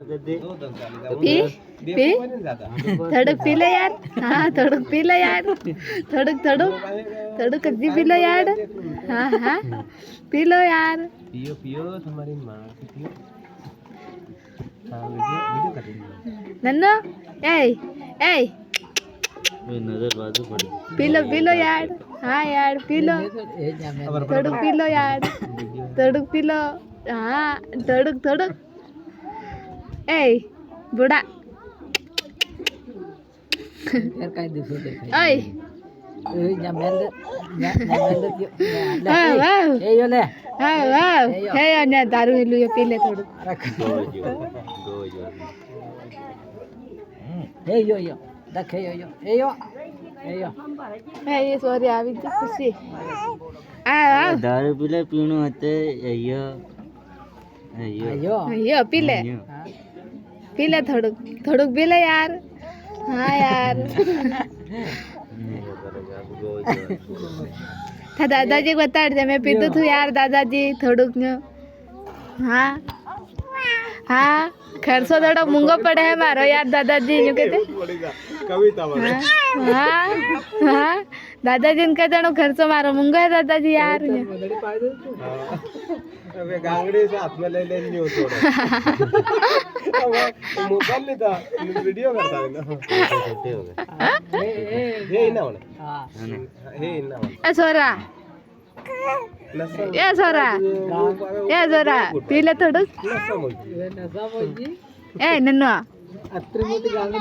P P थोड़क P low यार। हाँ थोड़क P low यार। थोड़क थोड़क थोड़क कच्ची पी लो यार। हाँ हाँ पी लो यार। पियो पियो तुम्हारी माँ से पियो। हाँ वीडियो वीडियो कर रही है। नन्नो ए ए नजर बाजू पड़ी। पी लो यार। हाँ यार पी लो। थोड़क पी लो यार। थोड़क पी लो। हाँ थोड़क थोड़क ए बुढ़ा यार काय दिसत आहे ओय ए जमेल जमेल वाह वाह ए योले वाह वाह हे अन्य दारू हिलू ये पी ले थोड़क ए यो यो देखे यो यो ए यो ए यो मैं ये सॉरी આવી જ ખુશી આ दारू पीले पीणू हते अयो अयो अयो यो पी ले थोड़क थोड़क पी ले यार। हाँ यार था दादाजी को बता दे मैं पीतो थू यार दादाजी थोड़क न। हाँ हाँ खर्चो थोड़ा मूंगो पड़े है मारो यार दादाजी न्यू कहते कविता हाँ हाँ दादाजी ने कहते नो खर्चो मारो मूंगो है दादाजी यार अबे गांगड़ी से हाथ में ले लेनी हो थोड़ा मोबाइल नहीं था वीडियो करता है ना छोटे हो गए ये ना होने हां ये ना होने ए सोरा ए सोरा पी ले थोड़क नसा बोलजी ए नन्नो अत्री मोठी गांगडी